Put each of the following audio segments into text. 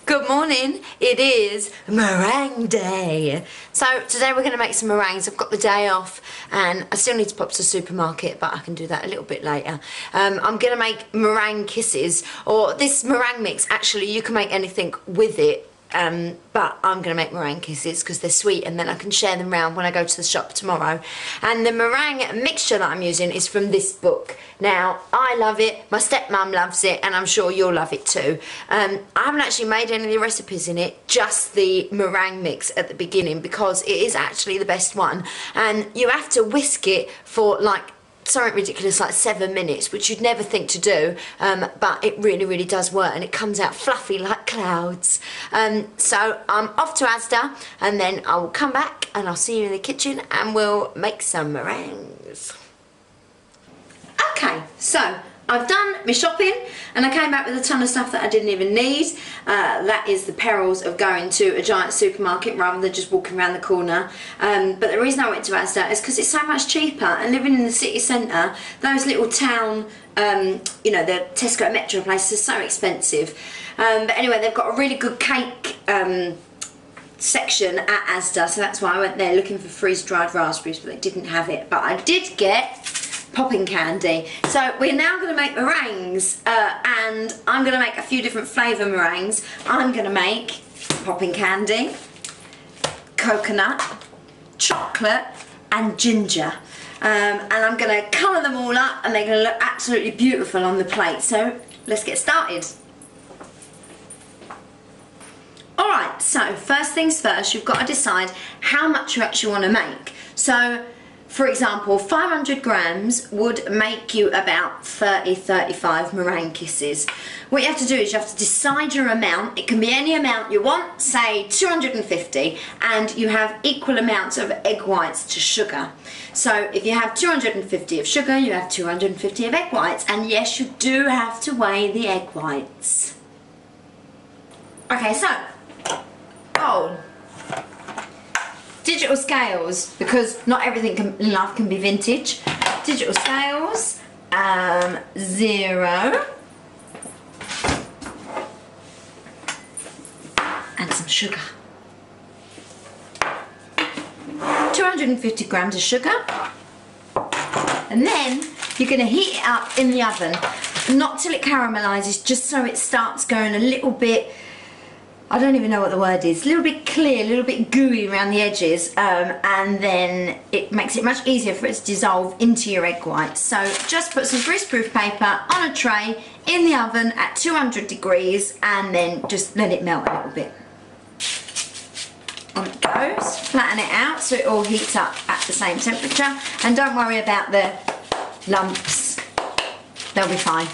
Good morning, it is meringue day. So today we're going to make some meringues. I've got the day off and I still need to pop to the supermarket, but I can do that a little bit later. I'm going to make meringue kisses, or this meringue mix. Actually, you can make anything with it. But I'm going to make meringue kisses because they're sweet, and then I can share them around when I go to the shop tomorrow. And the meringue mixture that I'm using is from this book. Now, I love it, my stepmom loves it, and I'm sure you'll love it too. I haven't actually made any of the recipes in it, just the meringue mix at the beginning, because it is actually the best one. And you have to whisk it for like something ridiculous like 7 minutes, which you'd never think to do, but it really does work, and it comes out fluffy like clouds. So I'm off to Asda, and then I will come back and I'll see you in the kitchen and we'll make some meringues. Okay, so I've done my shopping and I came back with a ton of stuff that I didn't even need. That is the perils of going to a giant supermarket rather than just walking around the corner. But the reason I went to Asda is because it's so much cheaper, and living in the city centre, those little town, you know, the Tesco Metro places are so expensive. But anyway, they've got a really good cake section at Asda, so that's why I went there looking for freeze-dried raspberries, but they didn't have it. But I did get popping candy. So we're now going to make meringues, and I'm going to make a few different flavour meringues. I'm going to make popping candy, coconut, chocolate and ginger, and I'm going to colour them all up, and they're going to look absolutely beautiful on the plate. So let's get started. Alright, so first things first, you've got to decide how much you actually want to make. So for example, 500 grams would make you about 30-35 meringue kisses. What you have to do is you have to decide your amount. It can be any amount you want, say 250, and you have equal amounts of egg whites to sugar. So if you have 250 of sugar, you have 250 of egg whites, and yes, you do have to weigh the egg whites. Okay, so bowl. Digital scales, because not everything in life can be vintage. Digital scales, 0, and some sugar. 250 grams of sugar, and then you're going to heat it up in the oven, not till it caramelizes, just so it starts going a little bit, I don't even know what the word is, a little bit clear, a little bit gooey around the edges, and then it makes it much easier for it to dissolve into your egg whites. So just put some greaseproof paper on a tray in the oven at 200 degrees, and then just let it melt a little bit. On it goes. Flatten it out so it all heats up at the same temperature, and don't worry about the lumps, they'll be fine.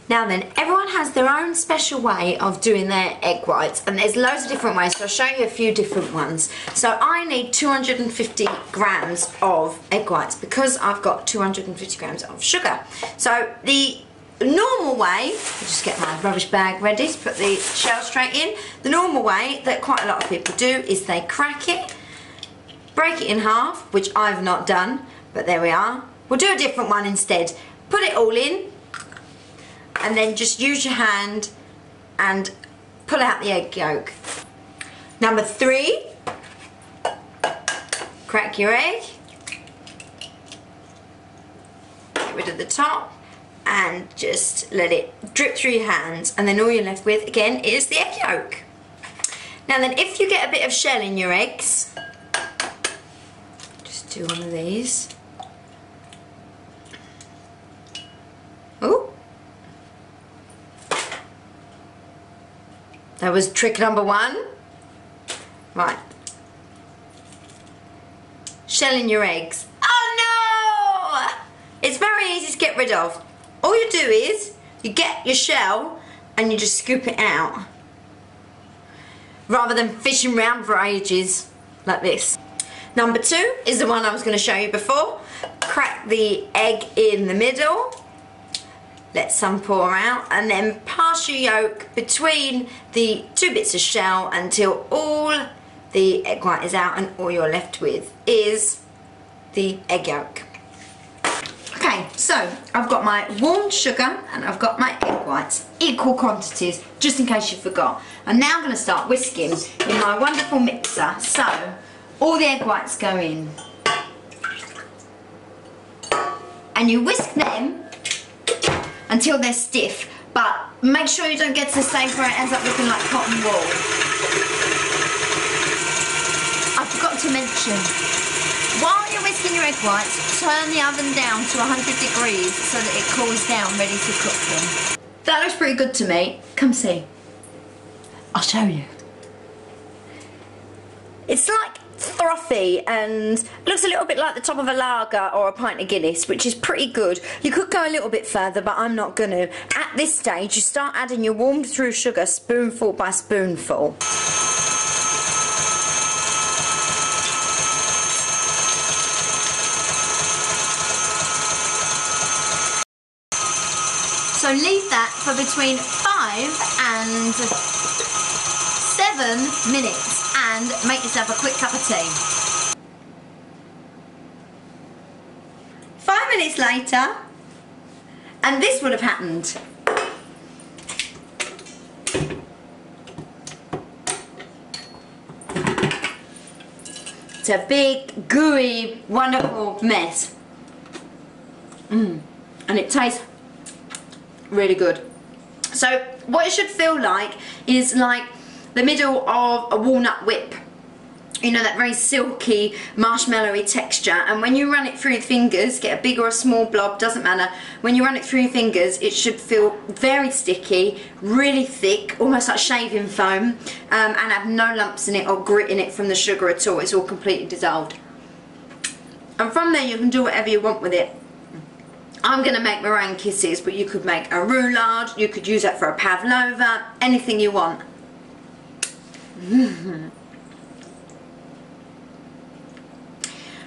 Now then, everyone has their own special way of doing their egg whites, and there's loads of different ways, so I'll show you a few different ones. So I need 250 grams of egg whites because I've got 250 grams of sugar. So the normal way, I'll just get my rubbish bag ready to put the shell straight in. The normal way that quite a lot of people do is they crack it, break it in half, which I've not done, but there we are. We'll do a different one instead. Put it all in, and then just use your hand and pull out the egg yolk. Number 3, crack your egg, get rid of the top, and just let it drip through your hands, and then all you're left with again is the egg yolk. Now then, if you get a bit of shell in your eggs, just do one of these. Oh, that was trick number 1. Right. Shell in your eggs. Oh no! It's very easy to get rid of. All you do is, you get your shell and you just scoop it out, rather than fishing around for ages like this. Number 2 is the one I was going to show you before. Crack the egg in the middle. Let some pour out, and then pass your yolk between the 2 bits of shell until all the egg white is out, and all you're left with is the egg yolk. Okay, so I've got my warmed sugar and I've got my egg whites, equal quantities, just in case you forgot. And now I'm going to start whisking in my wonderful mixer. So all the egg whites go in. And you whisk them until they're stiff, but make sure you don't get to the stage where it ends up looking like cotton wool. I forgot to mention, while you're whisking your egg whites, turn the oven down to 100 degrees so that it cools down, ready to cook them. That looks pretty good to me. Come see. I'll show you. It's like frothy and looks a little bit like the top of a lager or a pint of Guinness, which is pretty good. You could go a little bit further, but I'm not going to. At this stage, you start adding your warmed through sugar spoonful by spoonful. So leave that for between 5 and 7 minutes and make yourself a quick cup of tea. 5 minutes later, and this would have happened. It's a big, gooey, wonderful mess. And it tastes really good. So what it should feel like is like the middle of a walnut whip. You know, that very silky, marshmallowy texture, and when you run it through your fingers, get a big or a small blob, doesn't matter. When you run it through your fingers, it should feel very sticky, really thick, almost like shaving foam, and have no lumps in it or grit in it from the sugar at all. It's all completely dissolved. And from there you can do whatever you want with it. I'm going to make meringue kisses, but you could make a roulade, you could use that for a pavlova, anything you want.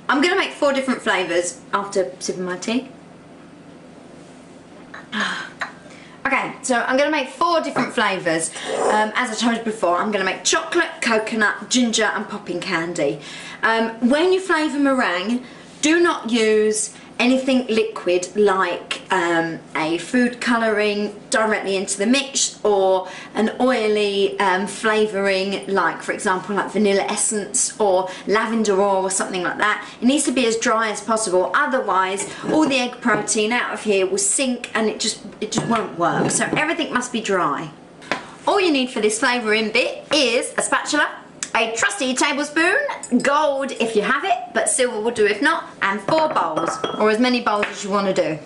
I'm going to make 4 different flavours after sipping my tea. Okay, so I'm going to make 4 different flavours. As I told you before, I'm going to make chocolate, coconut, ginger and popping candy. When you flavour meringue, do not use anything liquid like a food colouring directly into the mix, or an oily flavouring like, for example, like vanilla essence or lavender oil or something like that. It needs to be as dry as possible, otherwise all the egg protein out of here will sink and it just won't work. So everything must be dry. All you need for this flavouring bit is a spatula, a trusty tablespoon, gold if you have it, but silver will do if not, and 4 bowls, or as many bowls as you want to do.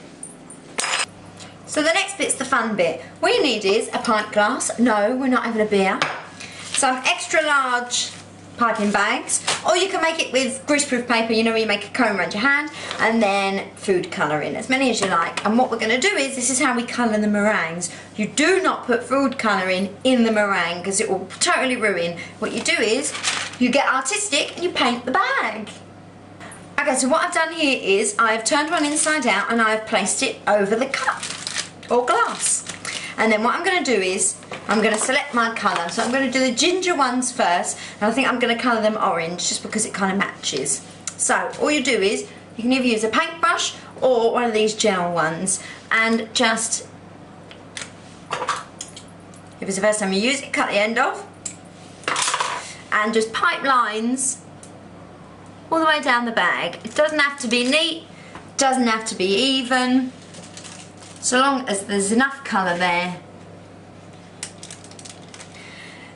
So the next bit's the fun bit. What you need is a pint glass. No, we're not having a beer. Some extra large piping bags, or you can make it with greaseproof paper, you know, where you make a cone around your hand, and then food colouring, as many as you like. And what we're going to do is, this is how we colour the meringues. You do not put food colouring in the meringue because it will totally ruin. What you do is, you get artistic and you paint the bag. Okay, so what I've done here is, I've turned one inside out and I've placed it over the cup, or glass. And then what I'm going to do is, I'm going to select my colour. So I'm going to do the ginger ones first, and I think I'm going to colour them orange just because it kind of matches. So all you do is, you can either use a paintbrush or one of these gel ones, and just, if it's the first time you use it, cut the end off, and just pipe lines all the way down the bag. It doesn't have to be neat, doesn't have to be even, so long as there's enough colour there.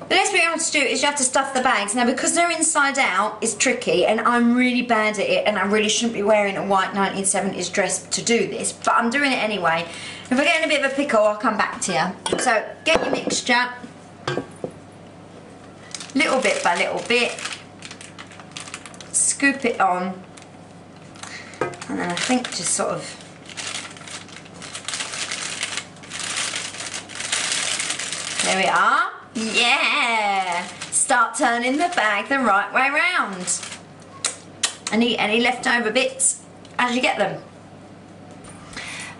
The next thing you have to do is you have to stuff the bags. Now, because they're inside out, it's tricky, and I'm really bad at it, and I really shouldn't be wearing a white 1970s dress to do this, but I'm doing it anyway. If I get in a bit of a pickle, I'll come back to you. So, get your mixture, little bit by little bit, scoop it on, and then I think just sort of there we are. Yeah! Start turning the bag the right way round. And eat any leftover bits as you get them.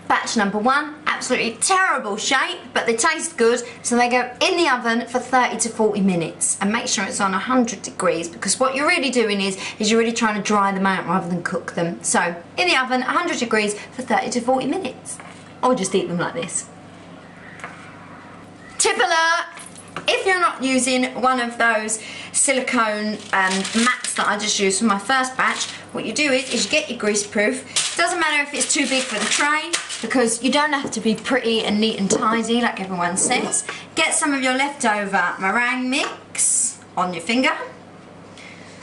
Batch number 1, absolutely terrible shape, but they taste good, so they go in the oven for 30 to 40 minutes. And make sure it's on 100 degrees, because what you're really doing is you're really trying to dry them out rather than cook them. So in the oven, 100 degrees for 30 to 40 minutes. Or just eat them like this. Tip alert! If you're not using one of those silicone mats that I just used for my first batch, what you do is you get your grease proof. Doesn't matter if it's too big for the tray, because you don't have to be pretty and neat and tidy like everyone says. Get some of your leftover meringue mix on your finger,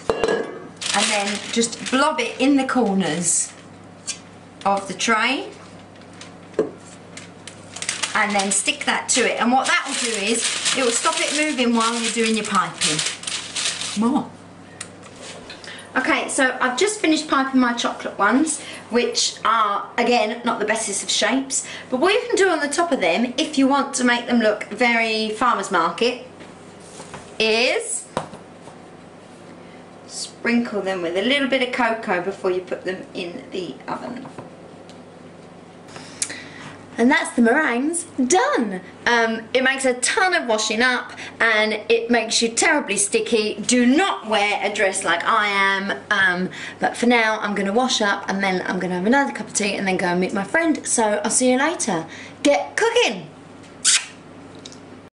and then just blob it in the corners of the tray. And then stick that to it, and what that will do is it will stop it moving while you're doing your piping. More. Okay, so I've just finished piping my chocolate ones, which are, again, not the bestest of shapes, but what you can do on the top of them, if you want to make them look very farmer's market, is sprinkle them with a little bit of cocoa before you put them in the oven. And that's the meringues done. It makes a ton of washing up, and it makes you terribly sticky. Do not wear a dress like I am, but for now I'm going to wash up, and then I'm going to have another cup of tea and then go and meet my friend. So I'll see you later. Get cooking!